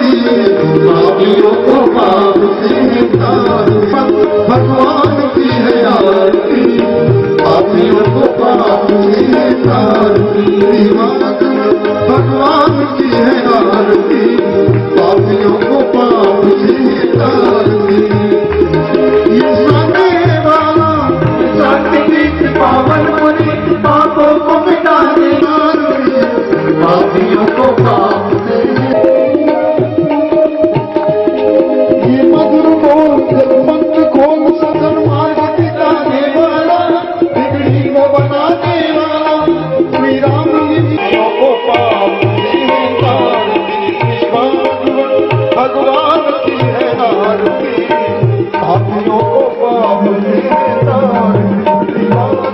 पापियों को पाप से तार, भगवान की है आरती, पापियों को पाप से तारती, भगवान की है आरती, पापियों को पाप से तारती। ये सामने वाला सात्विक पावन पुनीत पापों को मिटाने वाली, पापियों को पाप से पापियों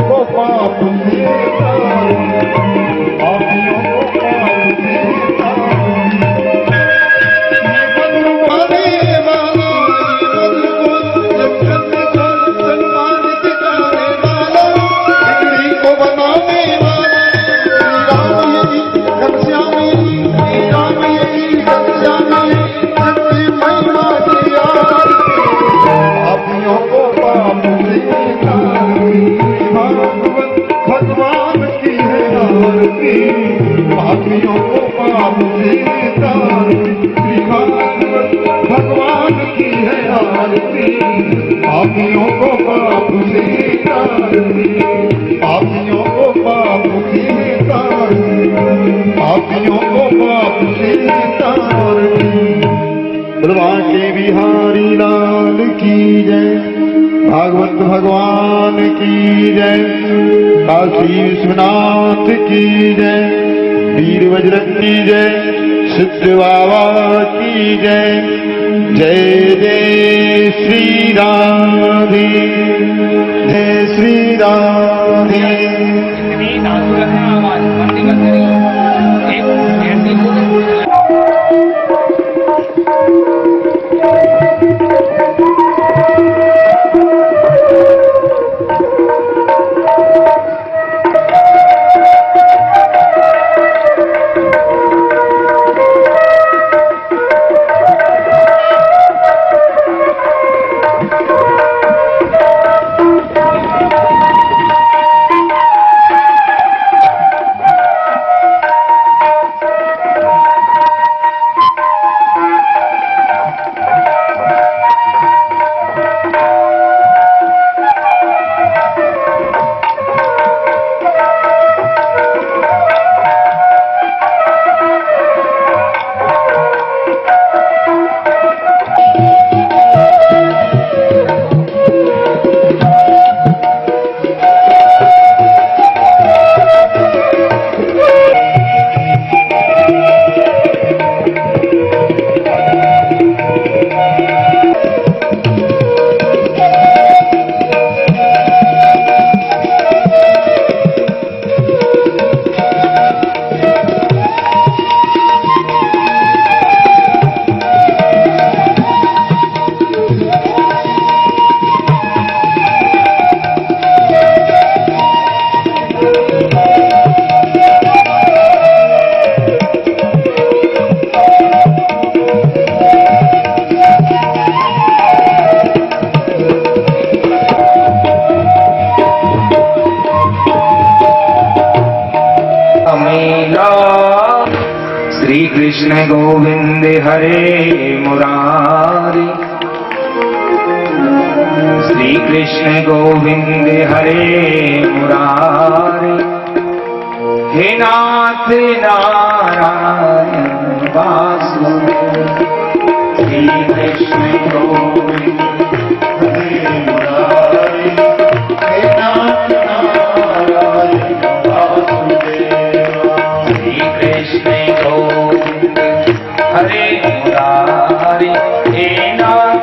को पाप से तारती, भगवान की है आरती, पापियों को पाप से तारती, पापियों को पाप से तारती, पापियों को पाप से तारती। भगवान के बिहारी लाल की जय, भागवत भगवान की जय, काशी विश्वनाथ की जय, वीर बजरंगी जय, सिद्ध बाबा की जय। जय जय श्री राधे, जय श्री राधे। श्री कृष्ण गोविंद हरे मुरारी, श्री कृष्ण गोविंद हरे मुरारी, हे नाथ नारायण वासुदेव। श्री कृष्ण गोविंद हरे मुरारी, हे नाथ नारायण वासुदेव। श्री कृष्ण गोविंद हरे मुरारी, हे नाथ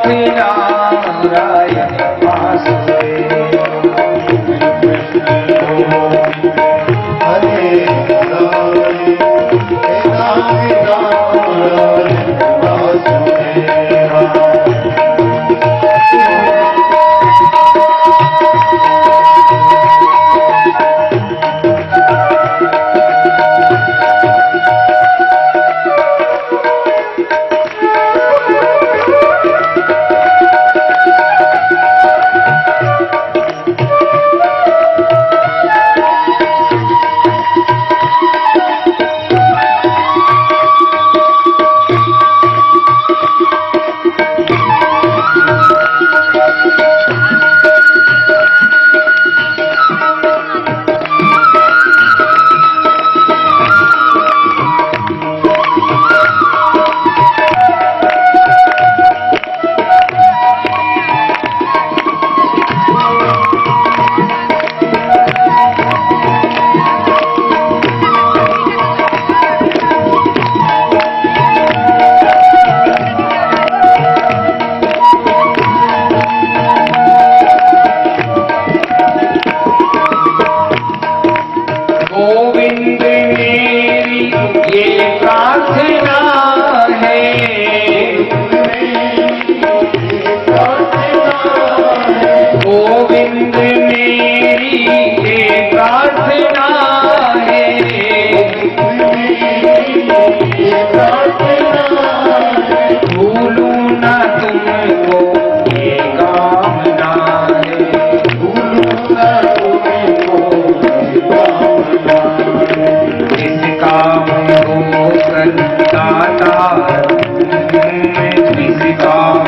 न तुमको ये कामना है, भूलूं न तुमको ये कामना है। जिस काम होकर दाता मैं, जिस काम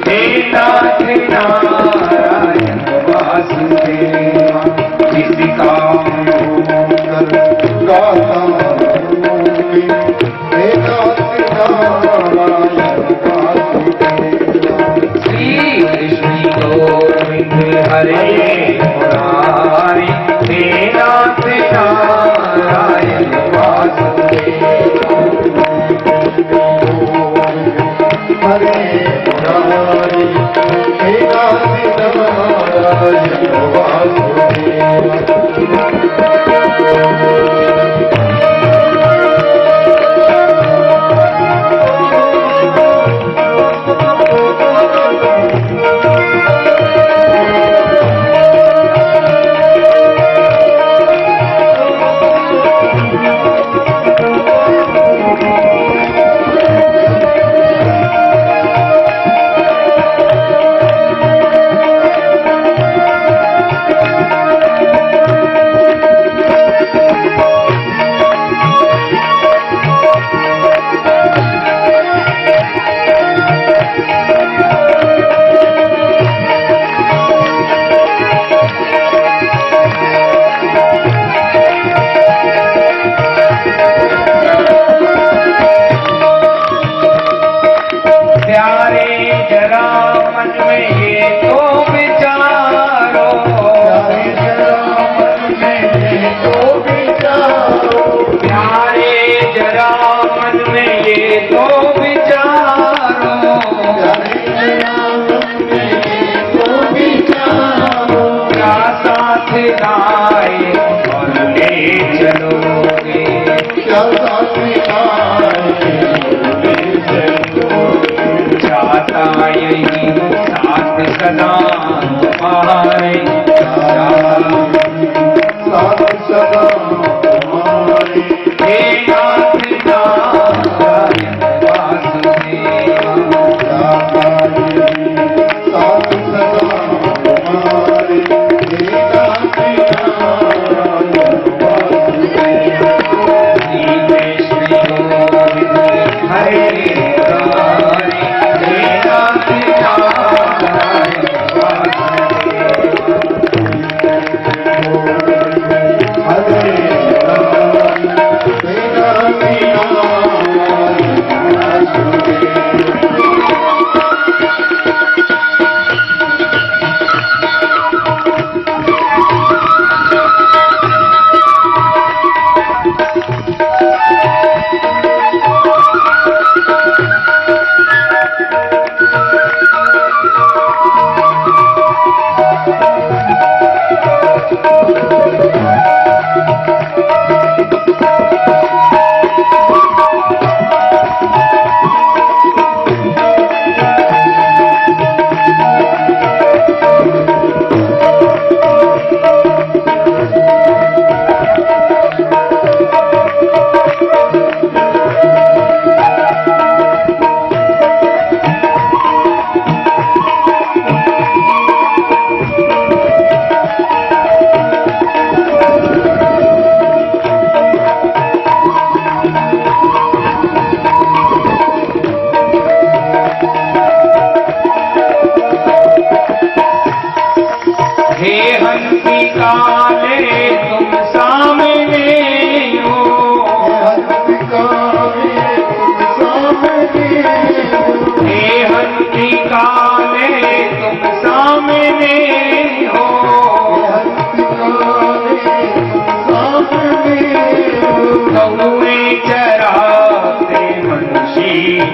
हे नाथ नारायण वासुदेवा, जिस काम श्री कृष्ण गोविंद हरे मुरारी, हे नाथ नारायण वासुदेवा। हरे मुरारी हे नारायण वासुदेवा।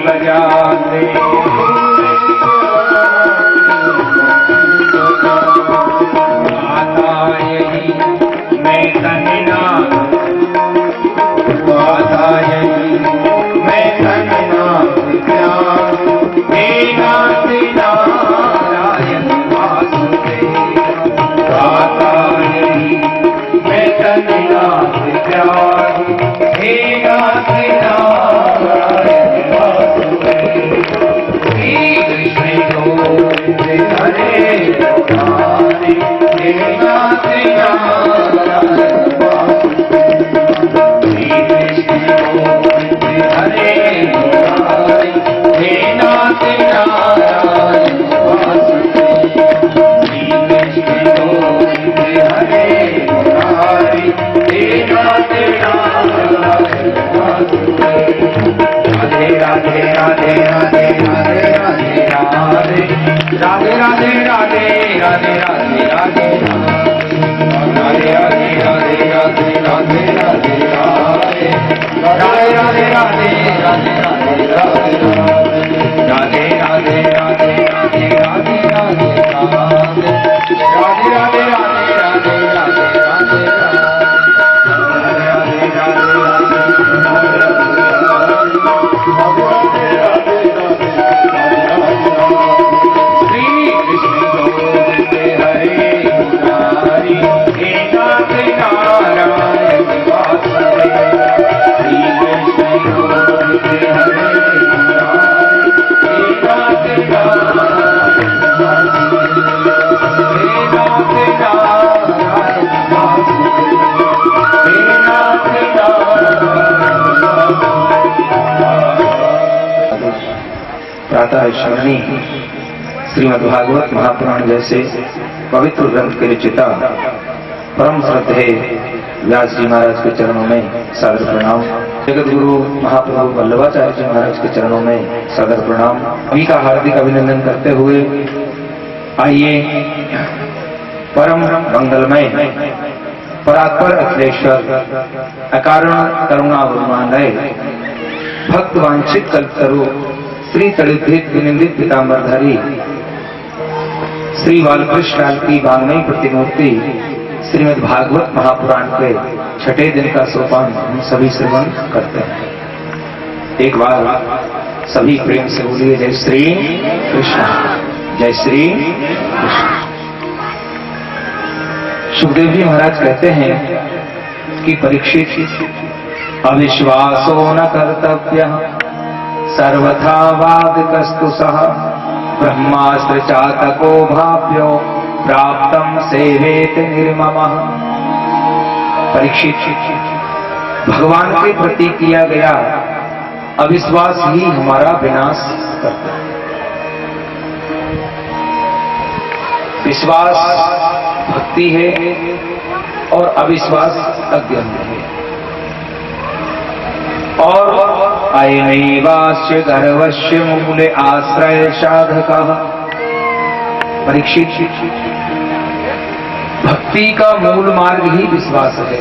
बजाते आता यही मैं तन्ना आता यही मैं तन्ना प्यार हे नाथ नारायण वासुदेव आता यही मैं तन्ना प्यार हे नाथ नारायण प्रातः श्रवणी श्रीमद्भागवत महापुराण जैसे पवित्र ग्रंथ के रचिता परम श्रद्धेय व्यास जी महाराज के चरणों में सादर प्रणाम। जगत गुरु महाप्रभु वल्लभाचार्य जी महाराज के चरणों में सादर प्रणाम। सभी का हार्दिक अभिनंदन करते हुए आइए परम मंगलमय परात्पर अखिलेश्वर अकारण करुणा वरुणालय भक्त वांछित कल्पतरु श्री तड़ित विनिंदित पीतांबरधारी श्री बालकृष्ण लाल की वाङ्मयी प्रतिमूर्ति श्रीमद् भागवत महापुराण के छठे दिन का सोपान हम सभी श्रवण करते हैं। एक बार सभी प्रेम से बोलिए जय श्री कृष्ण, जय श्री कृष्ण। सुखदेव जी महाराज कहते हैं कि परीक्षित अविश्वासो न कर्तव्य सर्वथा वादकस्तु सह ब्रह्मास्त्र चातको भाव्यो प्राप्तम सेवेत निर्ममः। परीक्षित, भगवान के प्रति किया गया अविश्वास ही हमारा विनाश करता है। विश्वास भक्ति है और अविश्वास अज्ञान है। और अयनैवास्य गर्वस्य मूले आश्रय साधकः। परीक्षित, भक्ति का मूल मार्ग ही विश्वास है।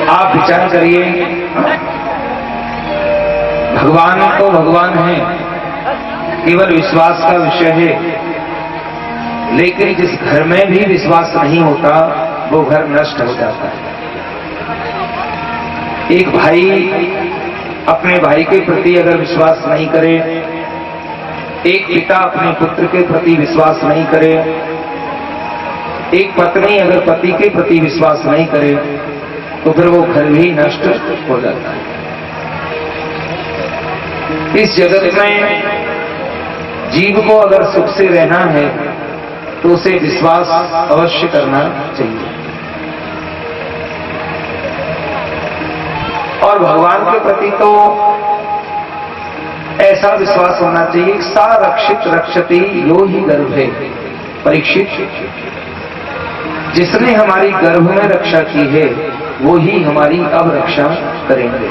आप विचार करिए, भगवान तो भगवान है, केवल विश्वास का विषय है। लेकिन जिस घर में भी विश्वास नहीं होता वो घर नष्ट हो जाता है। एक भाई अपने भाई के प्रति अगर विश्वास नहीं करे, एक पिता अपने पुत्र के प्रति विश्वास नहीं करे, एक पत्नी अगर पति के प्रति विश्वास नहीं करे, तो फिर वो घर भी नष्ट हो जाता है। इस जगत में जीव को अगर सुख से रहना है तो उसे विश्वास अवश्य करना चाहिए। और भगवान के प्रति तो ऐसा विश्वास होना चाहिए, सा रक्षित रक्षति यो ही गर्भे। परीक्षित, जिसने हमारी गर्भ में रक्षा की है वो ही हमारी अब रक्षा करेंगे।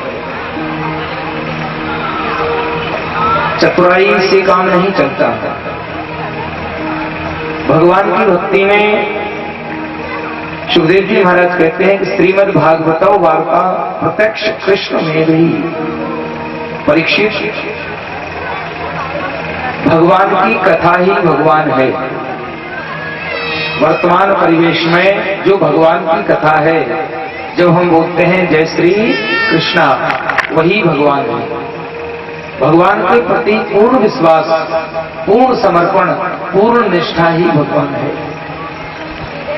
चतुराई से काम नहीं चलता। भगवान की भक्ति में सुखदेव जी महाराज कहते हैं कि श्रीमद् भागवतो वार्ता प्रत्यक्ष कृष्ण में भी। परीक्षित, भगवान की कथा ही भगवान है। वर्तमान परिवेश में जो भगवान की कथा है, जब हम बोलते हैं जय श्री कृष्णा, वही भगवान है। भगवान के प्रति पूर्ण विश्वास, पूर्ण समर्पण, पूर्ण निष्ठा ही भगवान है।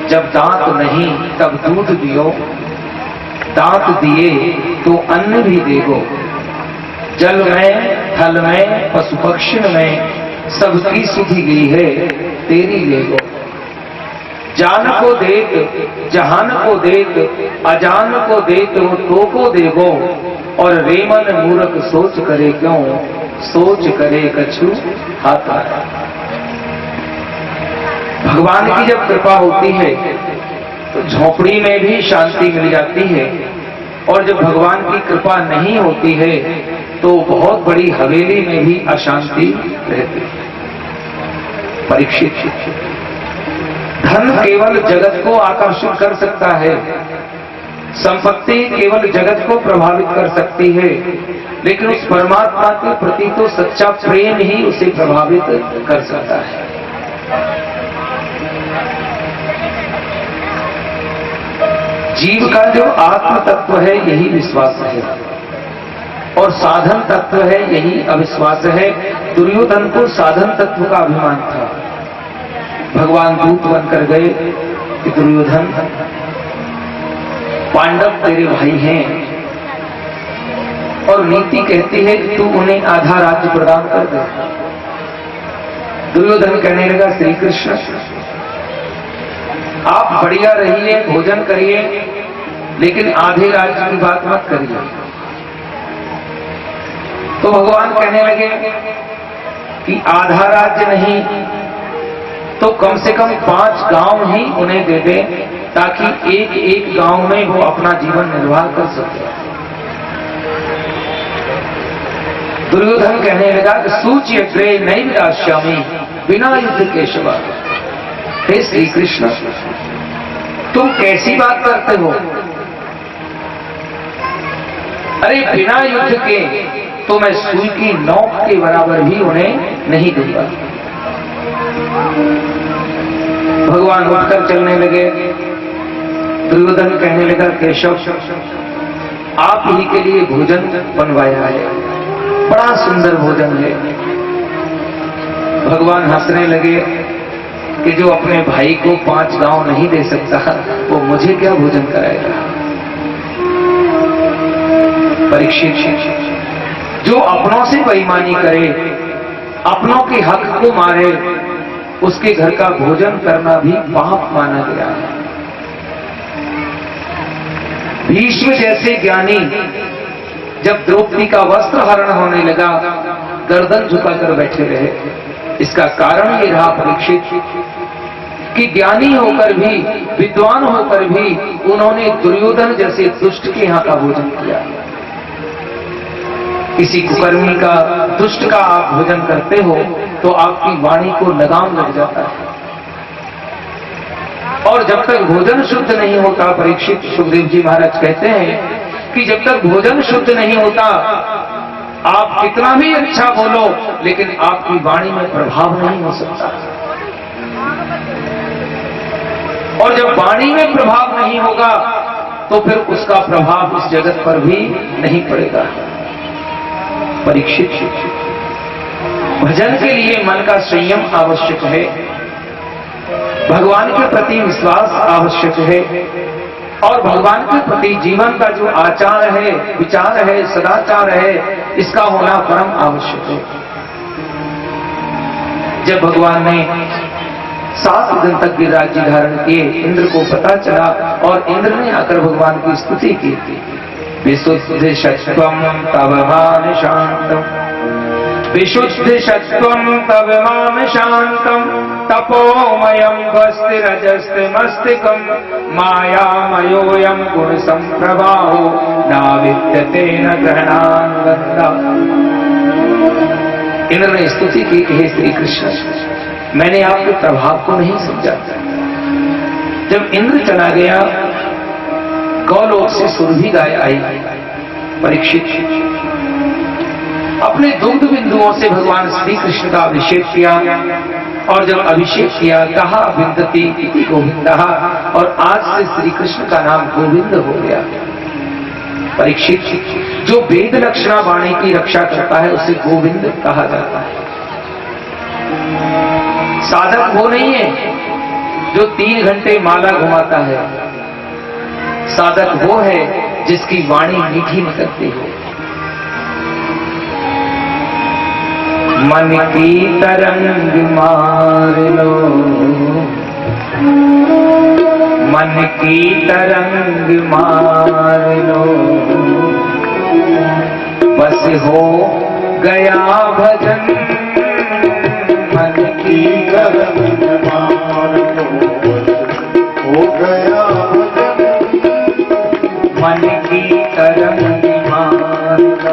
जब दांत नहीं तब दूध दियो, दांत दिए तो अन्न भी देगो। जल में, थल में, पशु पक्षी में सबकी सुधि गई है, तेरी लेगो। जान को देख, जहान को देख, अजान को देख वो तो को देगो। और रेमन मूर्ख सोच करे क्यों, सोच करे कछु हाथ। भगवान की जब कृपा होती है तो झोपड़ी में भी शांति मिल जाती है, और जब भगवान की कृपा नहीं होती है तो बहुत बड़ी हवेली में भी अशांति रहती है। परीक्षित, धन केवल जगत को आकर्षित कर सकता है, संपत्ति केवल जगत को प्रभावित कर सकती है, लेकिन उस परमात्मा के प्रति तो सच्चा प्रेम ही उसे प्रभावित कर सकता है। जीव का जो आत्म तत्व है यही विश्वास है, और साधन तत्व है यही अविश्वास है। दुर्योधन को साधन तत्व का अभिमान था। भगवान दूत बनकर गए कि दुर्योधन, पांडव तेरे भाई हैं और नीति कहती है कि तू उन्हें आधा राज्य प्रदान कर दे। दुर्योधन कहने लगा, श्री कृष्ण आप बढ़िया रहिए, भोजन करिए, लेकिन आधे राज्य की बात मत करिए। तो भगवान कहने लगे कि आधा राज्य नहीं तो कम से कम 5 गांव ही उन्हें दे दे, ताकि एक एक गांव में वो अपना जीवन निर्वाह कर सके। दुर्योधन कहने लगा कि सूच्य अग्रे नहीं विदास्यामि बिना युद्ध केशव। हे श्री कृष्ण, तुम कैसी बात करते हो? अरे बिना युद्ध के तो मैं सुई की नोक के बराबर भी उन्हें नहीं दूंगा। भगवान उठकर चलने लगे। दुर्योधन कहने लगा, केशव आप ही के लिए भोजन बनवाया है, बड़ा सुंदर भोजन है। भगवान हंसने लगे कि जो अपने भाई को 5 गांव नहीं दे सकता वो मुझे क्या भोजन कराएगा। परीक्षित, जो अपनों से बेईमानी करे, अपनों के हक को मारे, उसके घर का भोजन करना भी पाप माना गया है। भीष्म जैसे ज्ञानी जब द्रौपदी का वस्त्र हरण होने लगा, गर्दन झुकाकर बैठे रहे। इसका कारण ये रहा परीक्षित कि ज्ञानी होकर भी, विद्वान होकर भी उन्होंने दुर्योधन जैसे दुष्ट के यहां का भोजन किया। किसी कुकर्मी का, दुष्ट का आप भोजन करते हो तो आपकी वाणी को लगाम लग जाता है। और जब तक भोजन शुद्ध नहीं होता, परीक्षित, सुखदेव जी महाराज कहते हैं कि जब तक भोजन शुद्ध नहीं होता, आप कितना भी अच्छा बोलो लेकिन आपकी वाणी में प्रभाव नहीं हो सकता। और जब वाणी में प्रभाव नहीं होगा तो फिर उसका प्रभाव इस जगत पर भी नहीं पड़ेगा। परीक्षित, भजन के लिए मन का संयम आवश्यक है, भगवान के प्रति विश्वास आवश्यक है, और भगवान के प्रति जीवन का जो आचार है, विचार है, सदाचार है, इसका होना परम आवश्यक है। जब भगवान ने 7 दिन तक के राज्य धारण किए, इंद्र को पता चला और इंद्र ने आकर भगवान की स्तुति की। विशुद्ध सत्वं तव मान शांतम, विशुद्ध सत्वं तव माम शांतम, तपोमयं भस्तिरजस्तिमस्तिकं, मायामयोऽयं गुण संप्रभावो, न विद्यते न ग्रहणान्वन्दा। इंद्र ने स्तुति की कि हे श्री कृष्ण, मैंने आपके प्रभाव को नहीं समझा। जब इंद्र चला गया, गौलोक से सुरभि गाय आई। परीक्षित, अपने दुग्ध बिंदुओं से भगवान श्री कृष्ण का अभिषेक किया, और जब अभिषेक किया कहा विंदति इति गोविंदः, और आज से श्री कृष्ण का नाम गोविंद हो गया। परीक्षित, जो वेद लक्षणा वाणी की रक्षा करता है उसे गोविंद कहा जाता है। साधक वो नहीं है जो 3 घंटे माला घुमाता है, साधक वो है जिसकी वाणी मीठी निकलती हो। मन की तरंग मार लो, मन की तरंग मार लो, बस हो गया भजन। मन की तरंग मार लो, हो गया भजन। मन की तरंग मार लो,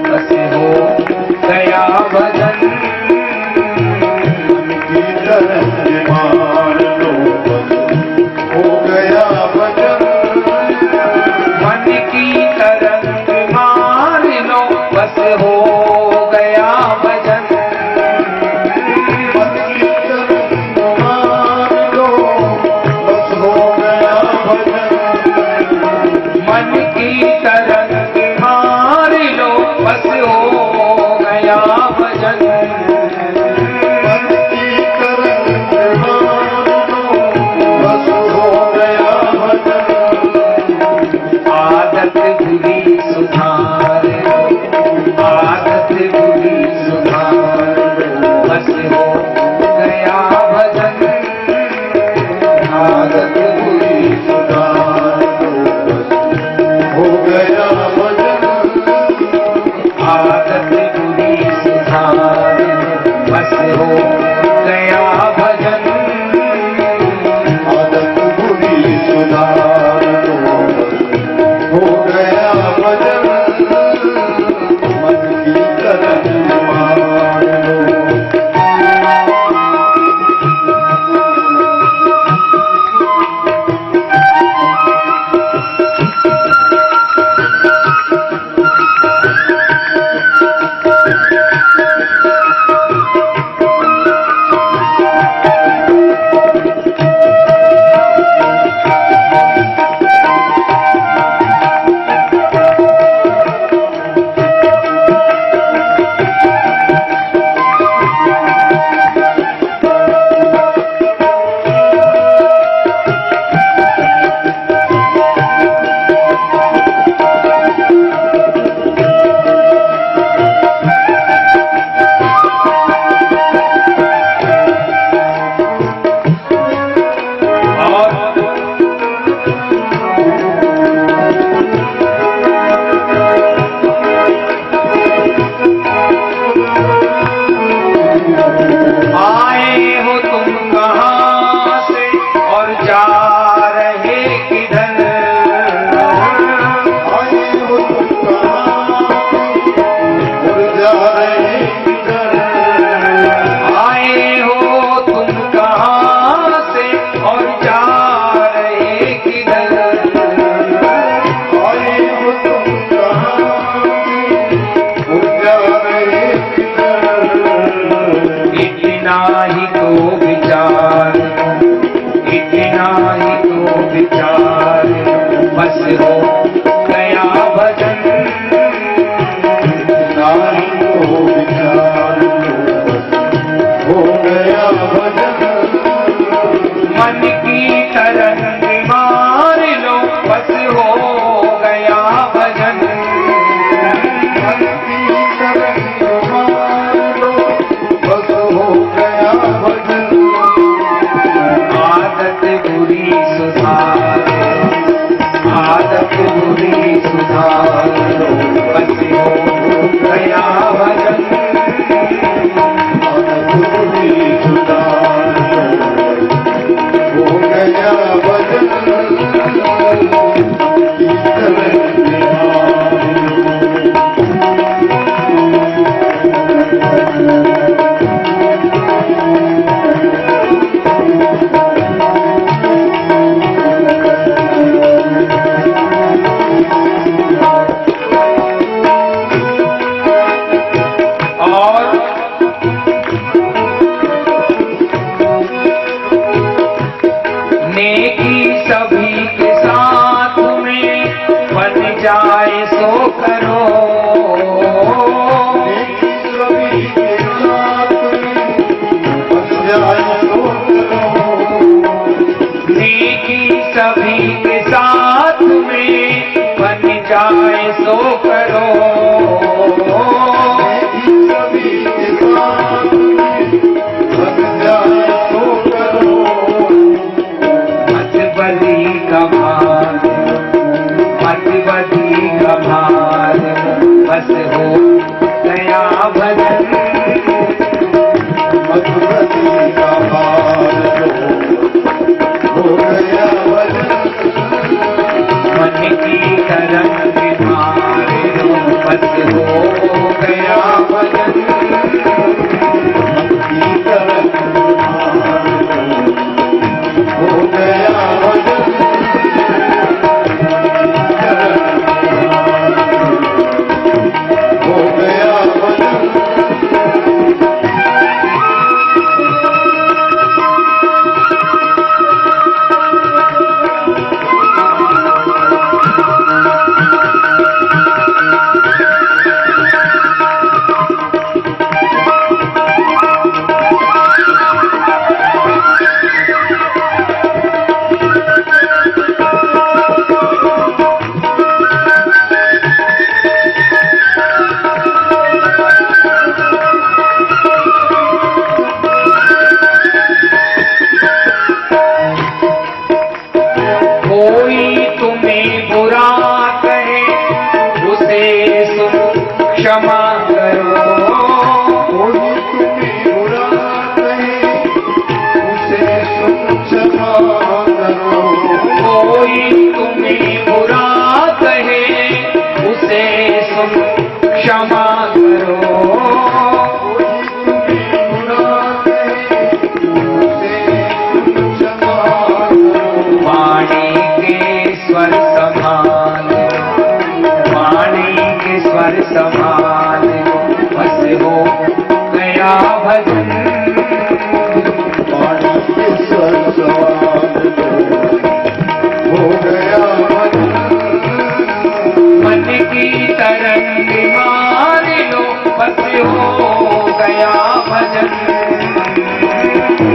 बस हो गया भजन। मन की तरंग मार लो, हो गया भजन। मन की तरंग मार लो, बस हो गया भजन। मन की तरंग मार लो, बस हो गया भजन। मन की तरंग मार लो, बस हो गया भजन। मन की तरंग मार लो, बस हो गया भजन। आदत बुरी सुधार लो, आदत बुरी सुधार लो, बस हो गया भजन। आदत बुरी सुधार लो, बस हो गया भजन। गया भजन मन की तरफ मान लो। वर समान बस हो गया भजन। वाणी के स्वर समान हो गया भजन। मन की तरंग मार लो बस हो गया भजन।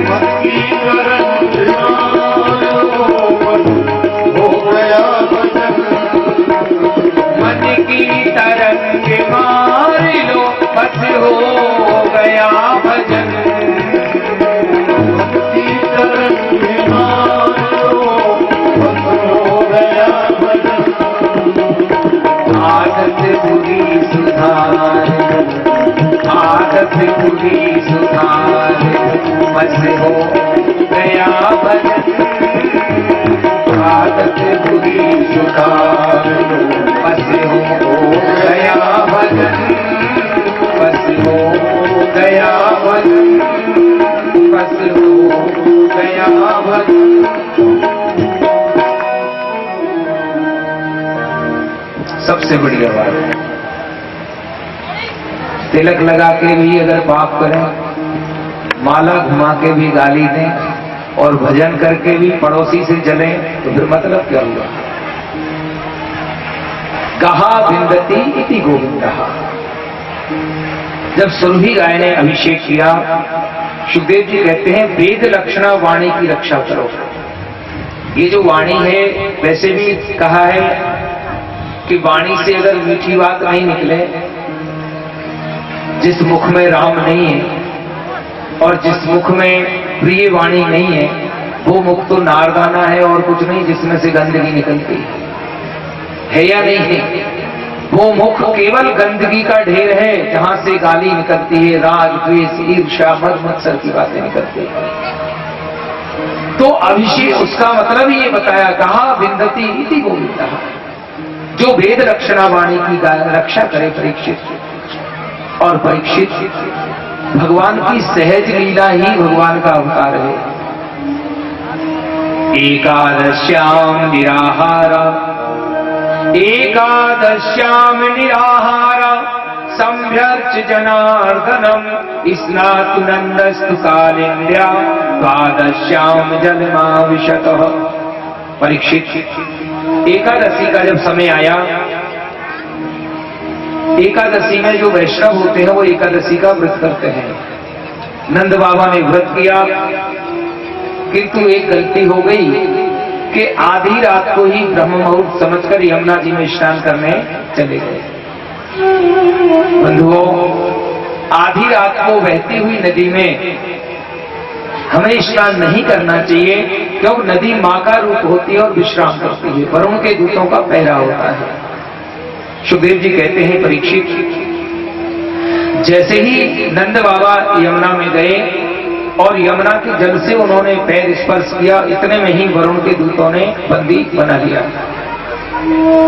मन की तरंग मार लो बस हो गया भजन। मन की तरंग मार लो बस हो गया भजन। मन की तरंग मार लो बस हो गया भजन। आदत बुरी सुधार, आदत बुरी सुधार बस हो गया भजन। आदत बुरी सुधार बस हो गया भजन। बस हो गया भजन। बस हो गया भजन। सबसे बढ़िया बात, तिलक लगा के भी अगर पाप करें, माला घुमा के भी गाली दें और भजन करके भी पड़ोसी से जलें, तो फिर मतलब क्या हुआ? कहा विंदती इति गोविंदः। जब सुरभि गाय ने अभिषेक किया, सुखदेव जी कहते हैं वेद लक्षणा वाणी की रक्षा करो। ये जो वाणी है, वैसे भी कहा है कि वाणी से अगर मीठी बात नहीं निकले, जिस मुख में राम नहीं है और जिस मुख में प्रिय वाणी नहीं है, वो मुख तो नारदाना है और कुछ नहीं, जिसमें से गंदगी निकलती है या नहीं है? वो मुख केवल गंदगी का ढेर है, जहां से गाली निकलती है, राग द्वेष ईर्ष्या मद मत्सर की बातें निकलती है। तो अभिषेक उसका मतलब ये बताया, कहा विंदती इति गोविंदः। जो वेद रक्षणा वाणी की रक्षा करे परीक्षित, और परीक्षित भगवान की सहज लीला ही भगवान का अवतार है। एकादश्याम निराहारा, एकादश्याम निराहारा संभ्यर्च जनार्दनम स्नातु नंदस्तु कालिंद्या द्वादश्याम जलमाविशतः। परीक्षित, एकादशी का जब समय आया, एकादशी में जो वैष्णव होते हैं वो एकादशी का व्रत करते हैं। नंद बाबा ने व्रत किया, किंतु एक गलती हो गई कि आधी रात को ही ब्रह्म मुहूर्त समझकर यमुना जी में स्नान करने चले गए। बंधुओं, आधी रात को बहती हुई नदी में हमें स्नान नहीं करना चाहिए, क्योंकि नदी मां का रूप होती है और विश्राम करती है, वरुण के दूतों का पहरा होता है। सुखदेव जी कहते हैं परीक्षित, जैसे ही नंद बाबा यमुना में गए और यमुना के जल से उन्होंने पैर स्पर्श किया, इतने में ही वरुण के दूतों ने बंदी बना लिया।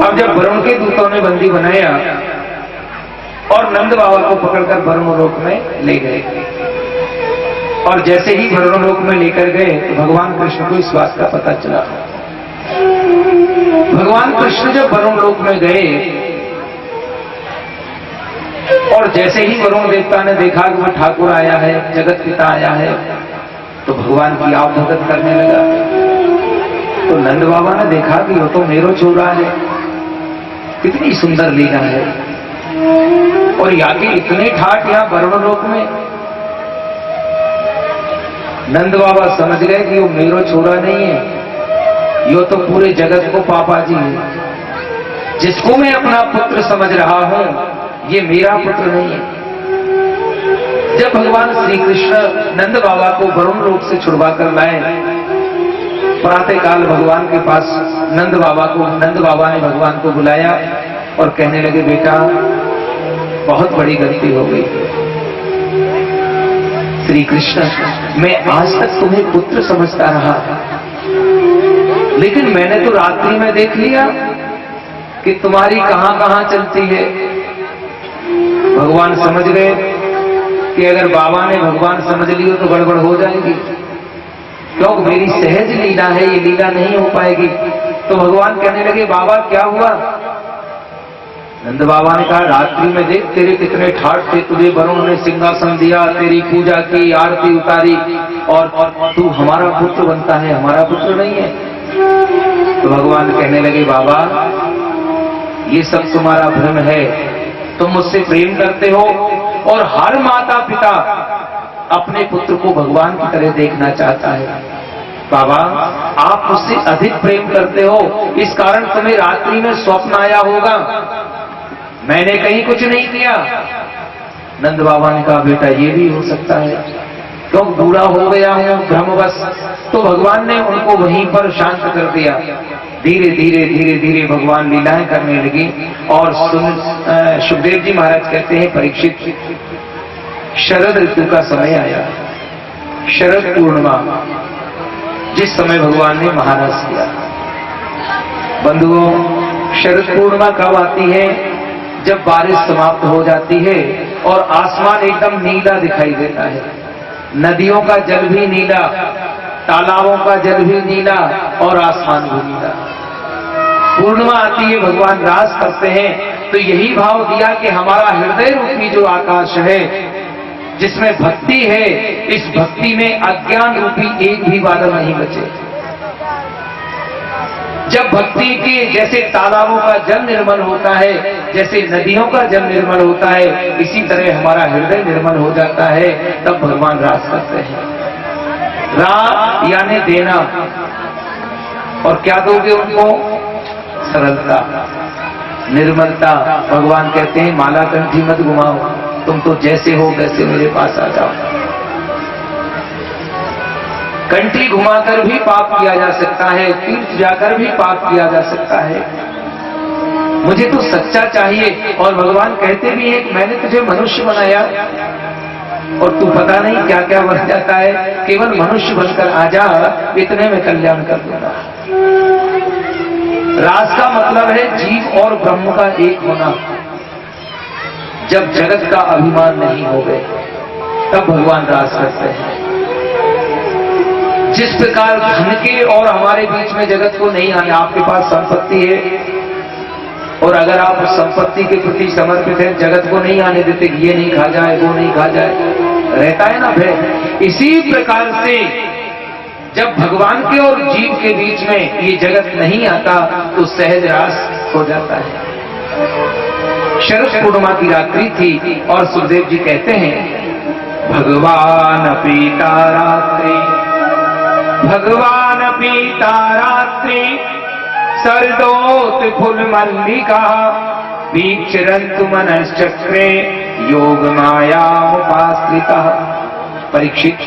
अब जब वरुण के दूतों ने बंदी बनाया और नंद बाबा को पकड़कर वरुण लोक में ले गए, और जैसे ही वरुण लोक में लेकर गए तो भगवान कृष्ण को इस बात का पता चला। भगवान कृष्ण जब वरुण लोक में गए और जैसे ही वरुण देवता ने देखा कि वो ठाकुर आया है, जगत पिता आया है, तो भगवान की आप भगत करने लगा। तो नंद बाबा ने देखा कि वो तो मेरो छोरा है, कितनी सुंदर लीला है, और याके इतने ठाठ यहाँ वरुण लोक में। नंद बाबा समझ गए कि वो मेरो छोरा नहीं है, यो तो पूरे जगत को पापा जी है। जिसको मैं अपना पुत्र समझ रहा हूं, ये मेरा पुत्र नहीं है। जब भगवान श्री कृष्ण नंद बाबा को वरुण लोक से छुड़वा कर लाए, प्रातः काल भगवान के पास नंद बाबा ने भगवान को बुलाया और कहने लगे, बेटा बहुत बड़ी गलती हो गई। श्री कृष्ण, मैं आज तक तुम्हें पुत्र समझता रहा, लेकिन मैंने तो रात्रि में देख लिया कि तुम्हारी कहां कहां चलती है। भगवान समझ गए कि अगर बाबा ने भगवान समझ लियो तो गड़बड़ हो जाएगी, क्योंकि मेरी सहज लीला है, ये लीला नहीं हो पाएगी। तो भगवान कहने लगे, बाबा क्या हुआ? नंद बाबा ने कहा रात्रि में देख तेरे कितने ठाठ थे, तुझे वरुण ने सिंहासन दिया, तेरी पूजा की, आरती उतारी, और तू हमारा पुत्र बनता है, हमारा पुत्र नहीं है। तो भगवान कहने लगे बाबा ये सब तुम्हारा भ्रम है, तुम मुझसे प्रेम करते हो और हर माता पिता अपने पुत्र को भगवान की तरह देखना चाहता है। बाबा आप मुझसे अधिक प्रेम करते हो, इस कारण तुम्हें रात्रि में स्वप्न आया होगा, मैंने कहीं कुछ नहीं किया। नंद बाबा ने कहा बेटा ये भी हो सकता है, क्यों बूढ़ा हो गया हूं भ्रमवश। तो भगवान ने उनको वहीं पर शांत कर दिया। धीरे धीरे धीरे धीरे भगवान लीलाएं करने लगी। और सुखदेव जी महाराज कहते हैं परीक्षित शरद ऋतु का समय आया, शरद पूर्णिमा, जिस समय भगवान ने महाराज किया। बंधुओं शरद पूर्णिमा कब आती है? जब बारिश समाप्त हो जाती है और आसमान एकदम नीला दिखाई देता है, नदियों का जल भी नीला, तालाबों का जल भी नीला और आसमान भी नीला। पूर्णिमा आती है, भगवान रास करते हैं। तो यही भाव दिया कि हमारा हृदय रूपी जो आकाश है जिसमें भक्ति है, इस भक्ति में अज्ञान रूपी एक भी बादल नहीं बचे। जब भक्ति के जैसे तालाबों का जल निर्मल होता है, जैसे नदियों का जल निर्मल होता है, इसी तरह हमारा हृदय निर्मल हो जाता है, तब भगवान रास करते हैं। रा यानी देना, और क्या दोगे उनको? सरलता, निर्मलता। भगवान कहते हैं माला कंठी मत घुमाओ, तुम तो जैसे हो वैसे मेरे पास आ जाओ। कंठी घुमाकर भी पाप किया जा सकता है, तीर्थ जाकर भी पाप किया जा सकता है। मुझे तो सच्चा चाहिए। और भगवान कहते भी हैं कि मैंने तुझे मनुष्य बनाया और तू पता नहीं क्या क्या बन जाता है, केवल मनुष्य बनकर आ जा, इतने में कल्याण कर दूंगा। रास का मतलब है जीव और ब्रह्म का एक होना। जब जगत का अभिमान नहीं हो गए तब भगवान रास करते हैं। जिस प्रकार धन के और हमारे बीच में जगत को नहीं आने, आपके पास संपत्ति है और अगर आप उस संपत्ति के प्रति समर्पित हैं, जगत को नहीं आने देते कि ये नहीं खा जाए, वो नहीं खा जाए, रहता है ना भय। इसी प्रकार से जब भगवान के और जीव के बीच में ये जगत नहीं आता तो सहज रास हो जाता है। शरद पूर्णिमा की रात्रि थी और सुखदेव जी कहते हैं भगवान पीता रात्रि, भगवान पीता रात्रि, सरदोत फुल मल्लिका, वीक्षरन्तु मनश्चक्रे योग माया उपाश्रिता। परीक्षित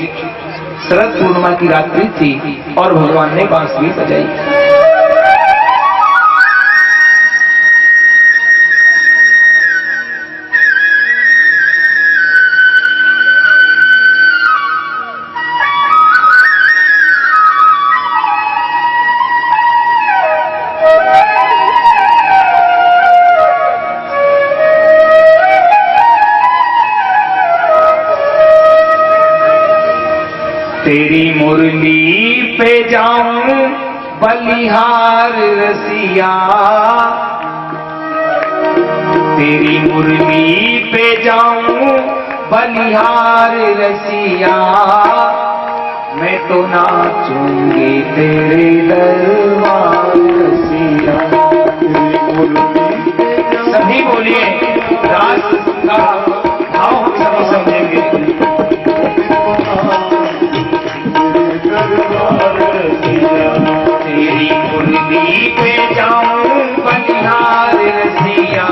शरद पूर्णिमा की रात्रि थी और भगवान ने बांसुरी बजाई। तेरी मुरली पे जाऊं बलिहार रसिया, तेरी मुरली पे जाऊं बलिहार रसिया, मैं तो नाचूंगी तेरे दरबार रसिया। सभी बोलिए, रास का भाव हम सभी समझेंगे। तेरी मुरली पे जाऊं बलिहार रसिया,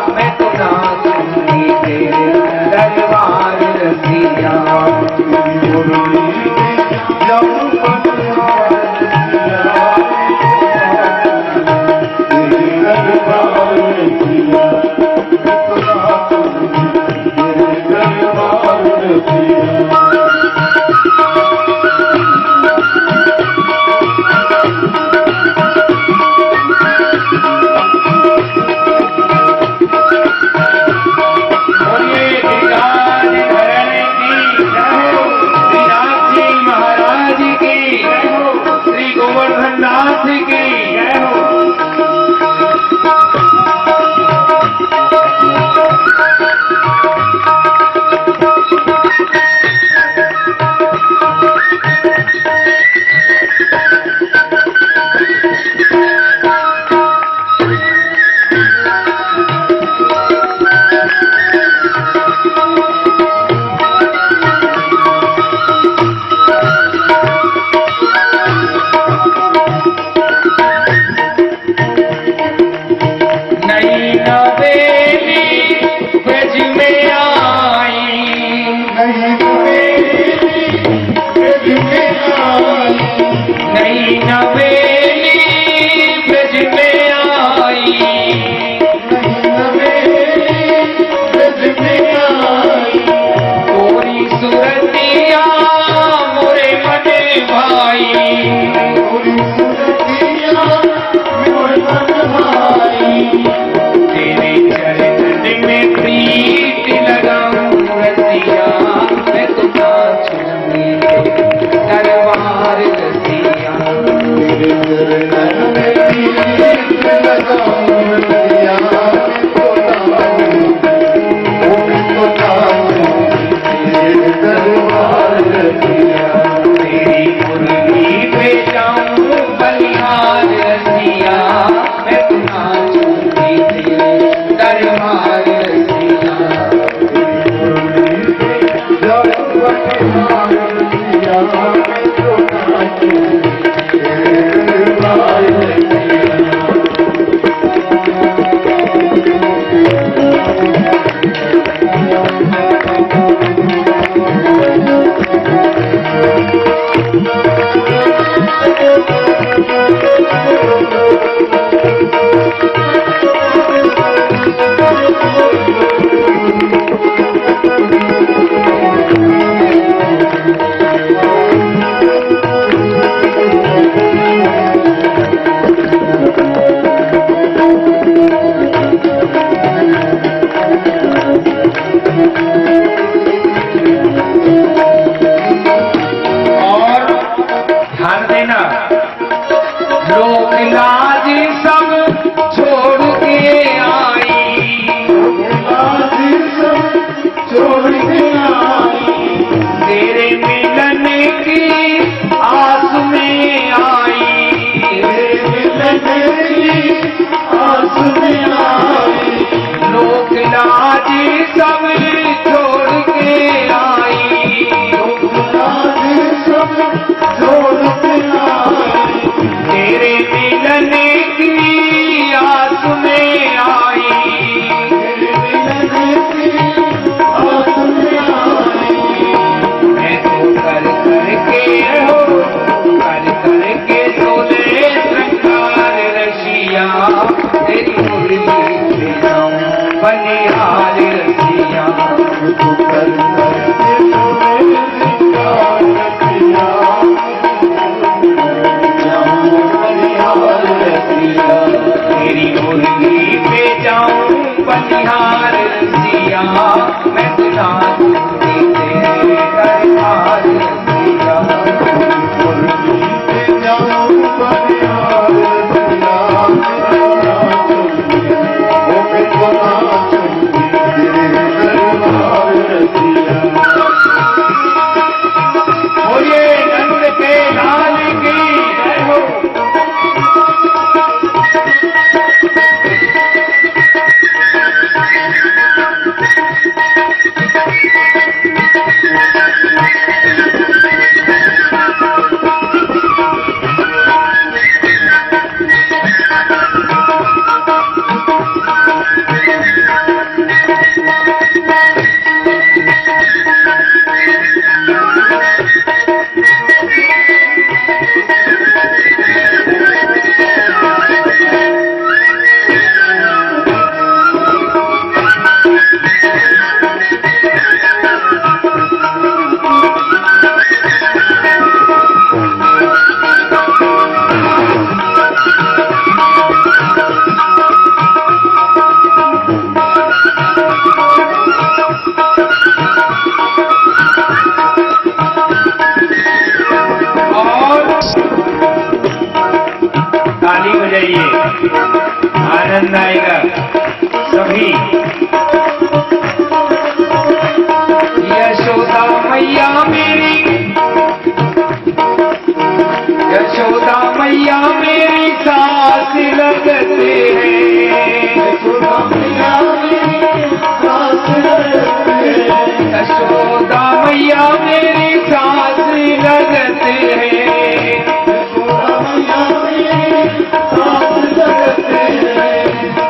मैं तो नाचूंगी तेरे दरबार रसिया। मुरली पे जाऊं बलिहार रसिया, तेरे दरबार रसिया। बलिहार रसिया तेरी मुरली पे जाऊं बलिहार रसिया मैं सुना दूंगी तेरे दरबार रसिया बोलिए नंद के लाल की जय हो। ताली बजाइए, आनंद आएगा सभी। यशोदा मैया मेरी, यशोदा मैया मेरी सास लगते हैं, यशोदा मैया मेरी सास लगते हैं, यशोदा मैया मेरी सास लगते हैं,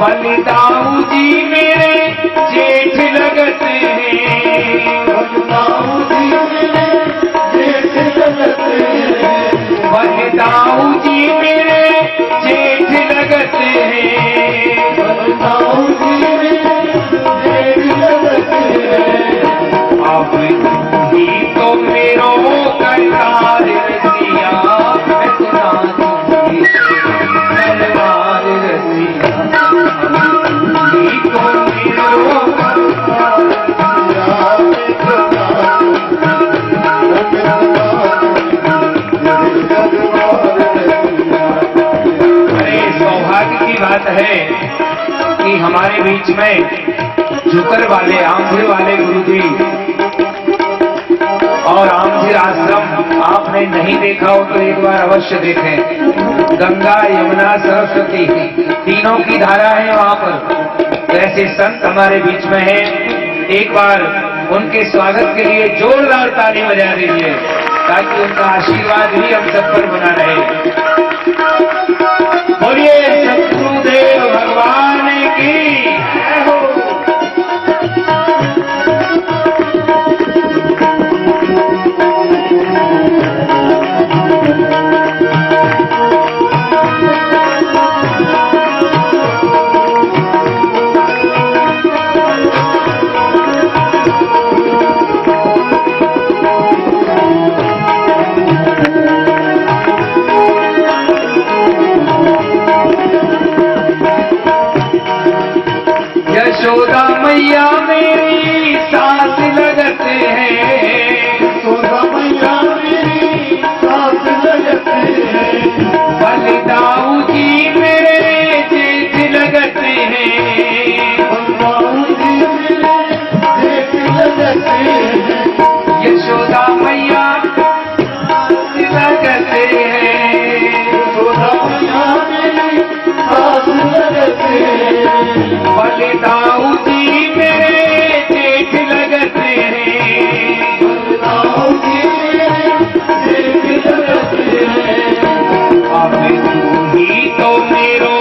बलिदाऊ जी मेरे जेठ लगते हैं, बलिदाऊ जी मेरे जेठ लगते हैं, बलिदाऊ जी मेरे जेठ लगते हैं, बलिदाऊ जी मेरे जेठ लगते हैं। अब ही तो मेरो करतार रसिया मैं सुना दूंगी दरबार रसिया। सौभाग्य की बात है कि हमारे बीच में जुकर वाले आमझिर वाले गुरु जी और आमझिर आश्रम आपने नहीं देखा हो तो एक बार अवश्य देखें। गंगा यमुना सरस्वती तीनों की धारा है वहां पर। ऐसे संत हमारे बीच में हैं, एक बार उनके स्वागत के लिए जोरदार ताली बजा दीजिए ताकि उनका आशीर्वाद भी हम सब पर बना रहे। बोलिए शत्रुदेव भगवान की जय हो। यशोदा मैया मेरी सास लगते हैं, यशोदा मैया मेरी सास लगते हैं, बलिदाऊ जी मेरे जेठ लगते हैं, बलिदाऊ जी मेरे जेठ लगते हैं, यशोदा मैया लगते हैं, यशोदा मैया मेरी सास लगते हैं, बलिदाऊ जी मेरे जेठ लगते हैं, बलिदाऊ जी मेरे जेठ लगते हैं। अब तू ही तो मेरो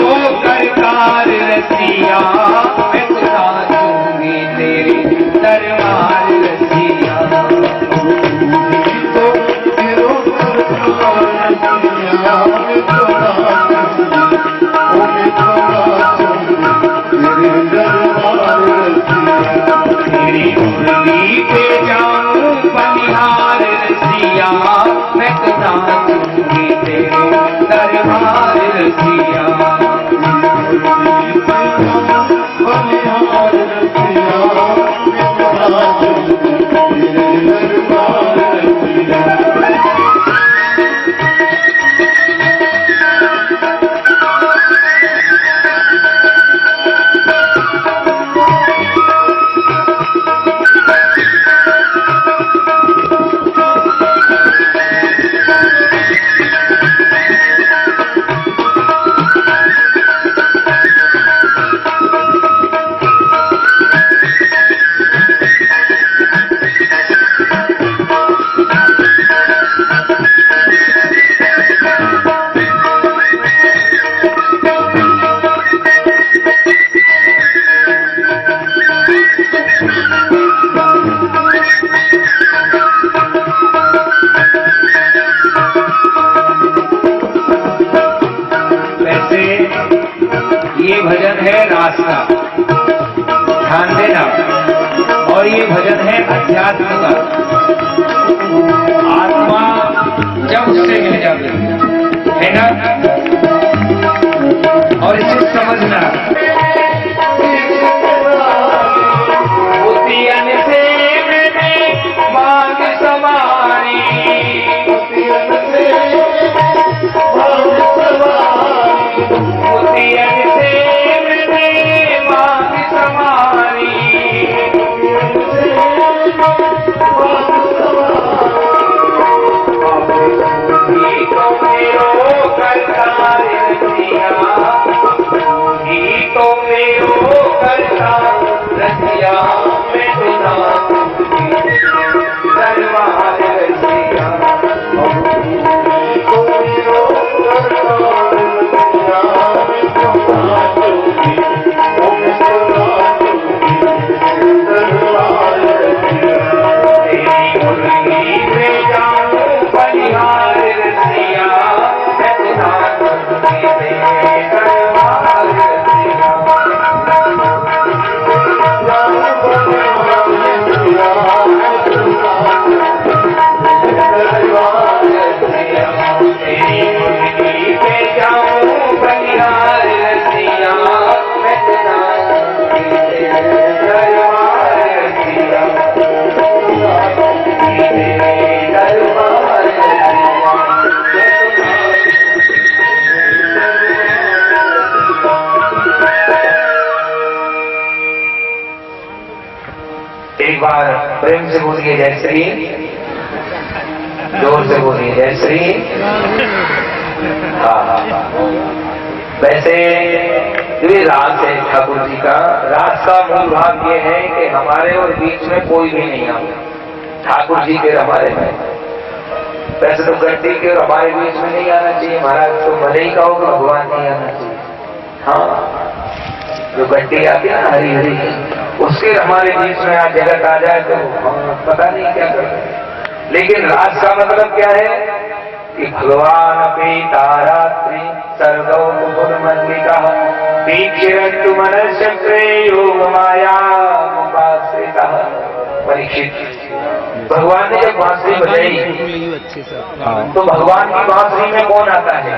करतार रसिया मैं सुना दूंगी तेरे दरबार रसिया। तो मेरो करतार रसिया मैं सुना दूंगी तेरे दरबार ये भजन है अध्यात्म का। आत्मा जब उससे मिल जाती है ना, और इसे समझना उतियन से मैंने मांग समारी, उतियन से मांग समारी, उतियन से मैंने मांग समारी, तो मेरो करता रसिया मैं बिना दरबार रसिया, तो मेरो करता तेरी मुरली पे जाऊं बलिहार रसिया, मैं बिना दरबार रसिया। तेरी मुरली पे जाऊं बलिहार रसिया, मैं बिना दरबार रसिया, दरबार एक बार प्रेम से बोलिए जय श्री, जोर से बोलिए जय श्री। हाँ, वैसे ये रास है ठाकुर जी का। रास का मूल भाग ये है कि हमारे और बीच में कोई भी नहीं आता, ठाकुर जी के हमारे में। वैसे तो गड्डी के और हमारे बीच में नहीं आना चाहिए महाराज, तो भले ही कहो कि भगवान नहीं आना चाहिए। हाँ, जो गड्डी आती है ना हरी हरी, उसके हमारे बीच में आज जगत आ जाए तो पता नहीं क्या करें। लेकिन राज का मतलब क्या है कि भगवान पिता रात्रि सर्गौ मुकुर मल्लिका दीक्षिरन्तु मनश्चक्रे योग माया मुपाश्रिता। परीक्षित, भगवान ने जब बांसुरी बजाई तो भगवान की बांसुरी में कौन आता है?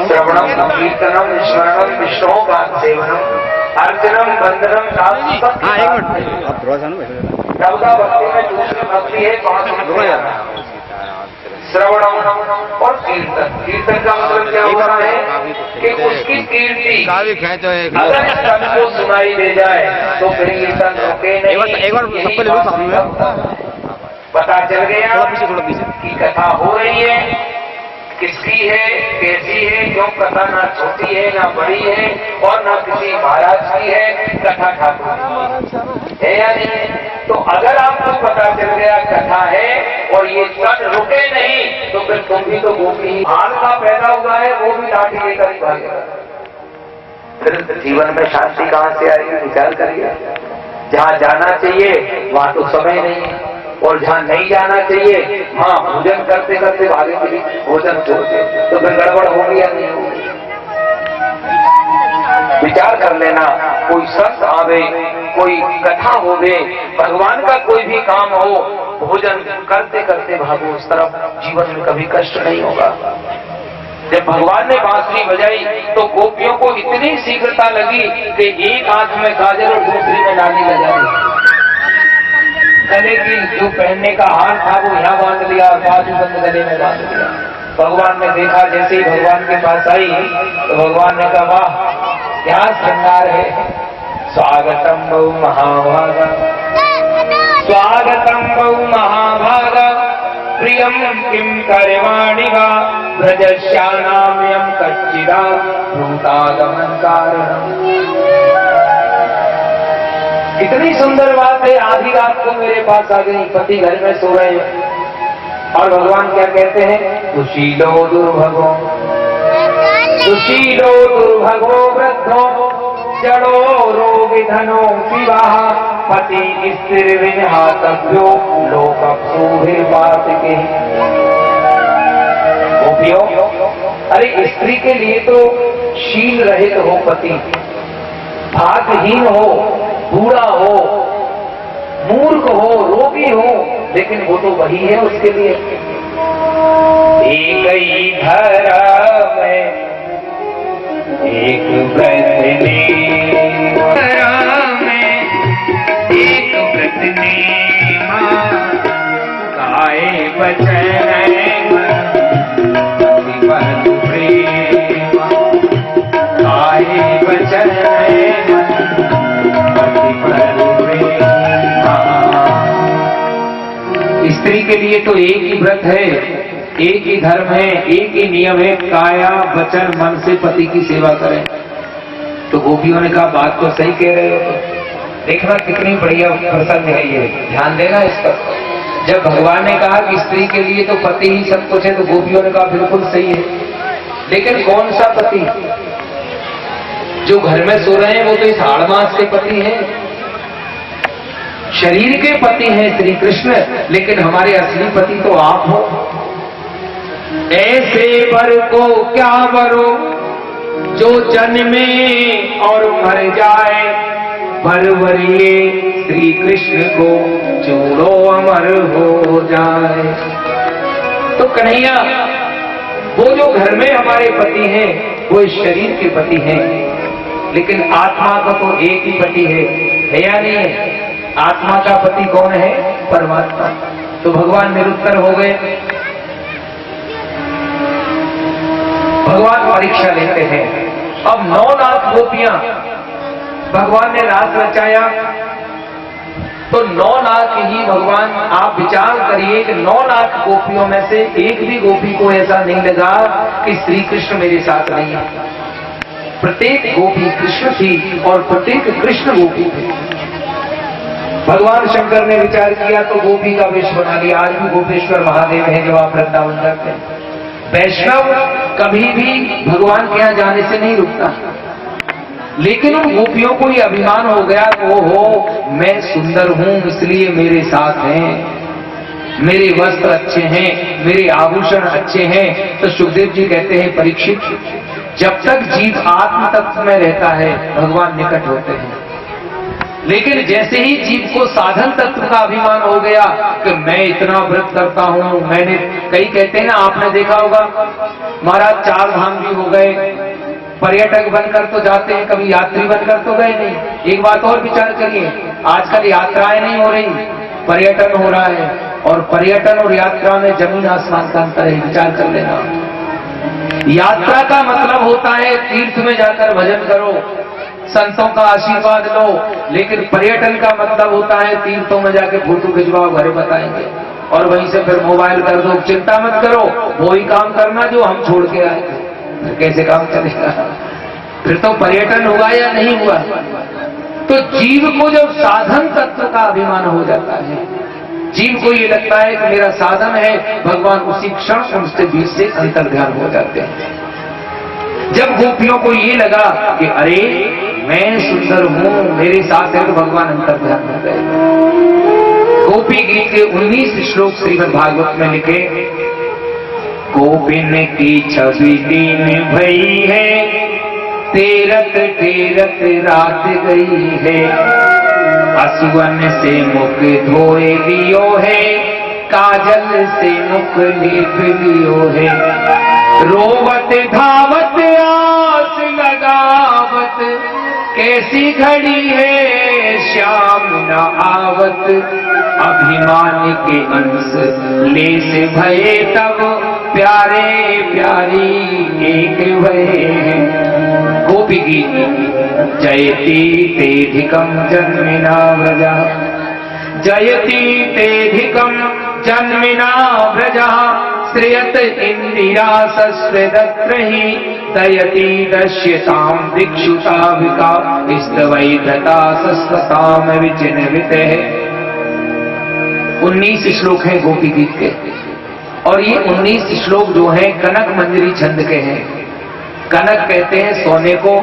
श्रवणम कीर्तनम स्मरणम विष्णु का सेवनम अर्चनम बंदनम नवदा भक्ति में दूसरी भक्ति है बांसुरी, श्रवणम और कीर्तन। कीर्तन का मतलब क्या होता है कि उसकी कीर्ति अगर स्तन को सुनाई दे जाए तो फिर कीर्तन रुके नहीं। एक बार सबको ले लो सामने में। पता चल गया कि कथा हो रही है, किसकी है, कैसी है, क्यों कथा ना छोटी है ना बड़ी है और ना किसी महाराज की है, कथा ठाकुर है या नहीं। तो अगर आपको पता चल गया कथा है और ये स्तन रुके नहीं तो फिर तुम भी तो गोपी हाल का पैदा हुआ है, वो भी लाठी लेकर ही भागेगा। फिर जीवन में शांति कहाँ से आएगी? विचार करिए। जहाँ जाना चाहिए वहाँ तो समय नहीं है, और जहाँ नहीं जाना चाहिए वहाँ भोजन करते करते भागे के लिए भोजन छोड़ते, तो फिर गड़बड़ होगी या नहीं होगी? विचार कर लेना। कोई संत आवे, कोई कथा होवे, भगवान का कोई भी काम हो, भोजन करते करते भागो उस तरफ, जीवन में कभी कष्ट नहीं होगा। जब भगवान ने बांसुरी बजाई तो गोपियों को इतनी शीघ्रता लगी कि एक हाथ में काजल और दूसरी में डाली लगा दी। गले की जो पहनने का हार था वो यहाँ बांध लिया और बाजूबंद गले में बांध लिया। भगवान ने देखा, जैसे ही भगवान के पास आई तो भगवान ने कहा वाह क्या श्रृंगार है, स्वागतम बहु महाभागा, स्वागतम बहु महाभागा, प्रियम किम करवाणि वा ब्रजश्यानाम्यम कच्चिदा भूतागमन कारणम। कितनी सुंदर बात है, आधी रात को मेरे पास आ गई, पति घर में सो रहे हैं और भगवान क्या कहते हैं? सुशीलो दुर्भगो, सुशीलो दुर्भगो वृद्धो जड़ो रोगी धनो विवाह पति स्थिर विहातव्यो लोक बात के। अरे स्त्री के लिए तो शील रहित हो पति, भागहीन हो, बूढ़ा हो, मूर्ख हो, रोगी हो, लेकिन वो तो वही है उसके लिए। एक ही धर्म एक व्रत ने, धर्म एक व्रत ने, गाए बचन पति प्रेम, गाए बचन पति प्रेम। स्त्री के लिए तो एक ही व्रत है, एक ही धर्म है, एक ही नियम है, काया वचन मन से पति की सेवा करें। तो गोपियों ने कहा बात तो सही कह रहे हो। देखना कितनी बढ़िया प्रसंग है ये, ध्यान देना इस पर। जब भगवान ने कहा कि स्त्री के लिए तो पति ही सब कुछ है, तो गोपियों ने कहा बिल्कुल सही है। लेकिन कौन सा पति? जो घर में सो रहे हैं वो तो इस हाड़ मास के पति हैं, शरीर के पति हैं श्री कृष्ण, लेकिन हमारे असली पति तो आप हो। ऐसे वर को क्या वरो जो जन्मे और मर जाए, वरवरिए श्री कृष्ण को जोड़ो अमर हो जाए। तो कन्हैया वो जो घर में हमारे पति हैं वो इस शरीर के पति हैं, लेकिन आत्मा का तो एक ही पति है या नहीं है? आत्मा का पति कौन है? परमात्मा। तो भगवान निरुत्तर हो गए। भगवान परीक्षा लेते हैं। अब 9 लाख गोपियां भगवान ने रास रचाया, तो 9 लाख ही भगवान, आप विचार करिए कि 9 लाख गोपियों में से एक भी गोपी को ऐसा नहीं लगा कि श्री कृष्ण मेरे साथ नहीं है। प्रत्येक गोपी कृष्ण थी और प्रत्येक कृष्ण गोपी थे। भगवान शंकर ने विचार किया तो गोपी का वेश बना लिया। आज भी गोपेश्वर महादेव है जब आप वृंदावन जाते हैं। वैष्णव कभी भी भगवान के यहाँ जाने से नहीं रुकता, लेकिन उन गोपियों को ये अभिमान हो गया कि ओहो मैं सुंदर हूं इसलिए मेरे साथ हैं, मेरे वस्त्र अच्छे हैं, मेरे आभूषण अच्छे हैं। तो सुखदेव जी कहते हैं परीक्षित, जब तक जीव आत्म तत्व में रहता है भगवान निकट होते हैं, लेकिन जैसे ही जीव को साधन तत्व का अभिमान हो गया कि मैं इतना व्रत करता हूं, मैंने, कई कहते हैं ना, आपने देखा होगा महाराज 4 धाम भी हो गए, पर्यटक बनकर तो जाते हैं, कभी यात्री बनकर तो गए नहीं। एक बात और विचार करिए, आजकल यात्राएं नहीं हो रही, पर्यटन हो रहा है, और पर्यटन और यात्रा में जमीन आसमान का अंतर है। विचार कर लेना। यात्रा का मतलब होता है तीर्थ में जाकर भजन करो, संतों का आशीर्वाद लो, लेकिन पर्यटन का मतलब होता है तीर्थों में जाके फोटो खिंचवाओ, घरे बताएंगे, और वहीं से फिर मोबाइल कर दो। चिंता मत करो, वही काम करना जो हम छोड़ के आए थे। कैसे काम चलेगा? फिर तो पर्यटन हुआ या नहीं हुआ? तो जीव को जब साधन तत्व का अभिमान हो जाता है, जीव को ये लगता है कि मेरा साधन है, भगवान उसी क्षण उनसे बीच से अंतर ध्यान हो जाते हैं। जब गोपियों को ये लगा कि अरे मैं सुंदर हूं, मेरे साथ है, तो भगवान अंतर ध्यान हो गए। गोपी गीत के 19 श्लोक श्रीमद् भागवत में लिखे, गोपिन की छवि दीन भई है, तेरत तेरत रात गई है, असुवन से मुख धोए लियो है, काजल से मुख लेप लियो है, रोवत धावत आस लगावत, कैसी घड़ी है श्याम न आवत, अभिमान के अंश ले से भये तब, प्यारे प्यारी एक भये। गोपी गीत। जयति तेधिकम जन्मिना व्रजा, जयति तेधिकम जन्मिना व्रजा, श्रियत इंदिरा सस्वेदत्रहि, दयति दश्यताम दिक्षुताविका, स्तवैधता सस्वताम विचिन्वित है। 19 श्लोक हैं गोपी गीत के, और ये 19 श्लोक जो हैं कनक मंजरी छंद के हैं। कनक कहते हैं सोने को,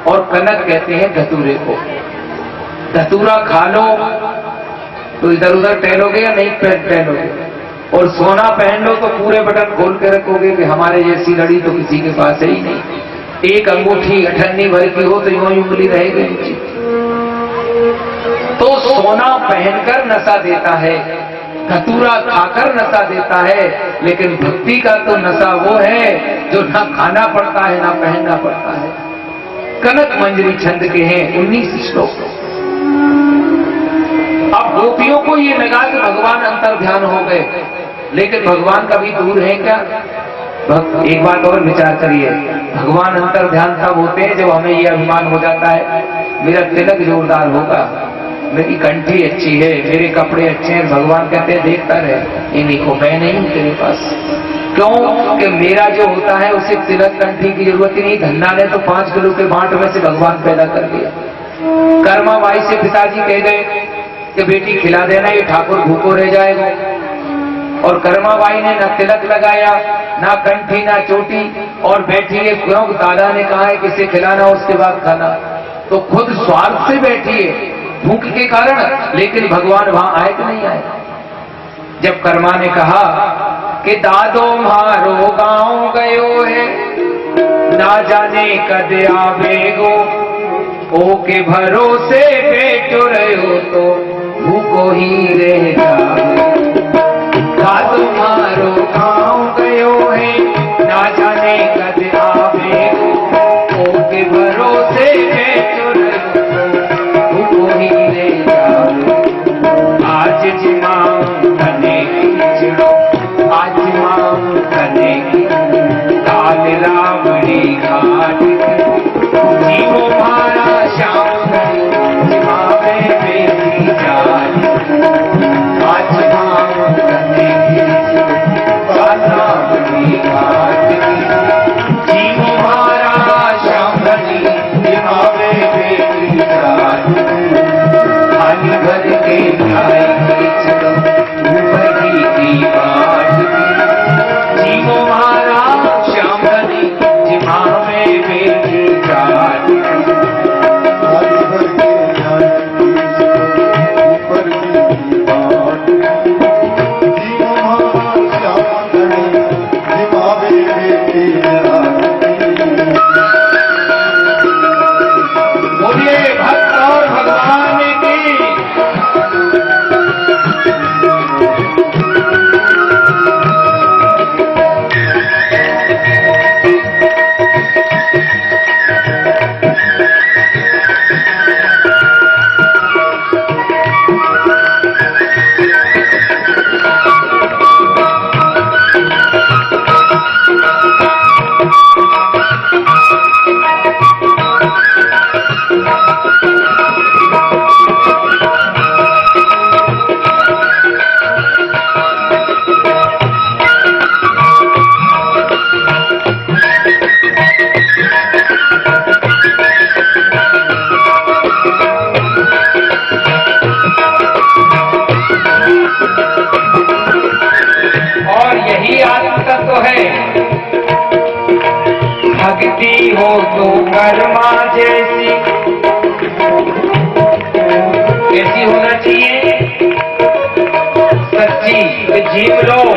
और कनक कहते हैं धतूरे को। धतूरा खा लो तो इधर उधर टहलोगे या नहीं टहलोगे, और सोना पहन लो तो पूरे बटन खोल के रखोगे कि हमारे जैसी लड़ी तो किसी के पास है ही नहीं। एक अंगूठी 98 भर की हो तो यूं उंगली रहेगी नीचे। तो सोना पहनकर नशा देता है, धतूरा खाकर नशा देता है, लेकिन भक्ति का तो नशा वो है जो ना खाना पड़ता है ना पहनना पड़ता है। कनक मंजरी छंद के हैं 19 श्लोक। अब गोपियों को ये लगा कि भगवान अंतर ध्यान हो गए, लेकिन भगवान कभी दूर है क्या? एक बात और विचार करिए, भगवान अंतर ध्यान तब होते हैं जब हमें ये अभिमान हो जाता है मेरा तिलक जोरदार होगा, मेरी कंठी अच्छी है, मेरे कपड़े अच्छे हैं। भगवान कहते हैं देखता रहे, इन्हीं को मैं नहीं हूं तेरे पास। क्यों कि मेरा जो होता है उसे तिलक कंठी की जरूरत ही नहीं। धन्ना ने तो 5 किलो के बांट में से भगवान पैदा कर दिया। कर्मा बाई से पिताजी कह गए कि बेटी खिला देना, ये ठाकुर भूखो रह जाएगा। और कर्माबाई ने ना तिलक लगाया, ना कंठी, ना चोटी, और बैठी है क्यों? दादा ने कहा है किसे खिलाना उसके बाद खाना, तो खुद स्वार्थ से बैठी है भूख के कारण, लेकिन भगवान वहां आए कि नहीं आए? जब कर्मा ने कहा कि दादो मारो गांव गयो है, ना जाने कद आवेगो, ओ के भरोसे बैठो रहो तो भूखो ही रह जाओ। तुम्हारो गाँव गयो है, ना जाने कद आवेगो, ओके भरोसे बैठो रहो भूखो ही रह जाओ। आज जिमाऊं तने खींचो, आज जिमाऊं तने काल रावणी घाट जीवो मारा श्याम जिमावे बेटी जान। आज जिमाऊं तने रावणी घाट जीवो मारा श्याम जिमावे बेटी जान। थाली भर के खाए खींच लो ऊपरी की बाट, जीवो मारा श्याम जिमावे बेटी जान। बोलिए भक्त और भगवान की। भक्ति हो तो कर्मा जैसी, कैसी होना चाहिए? सच्ची। जीव लो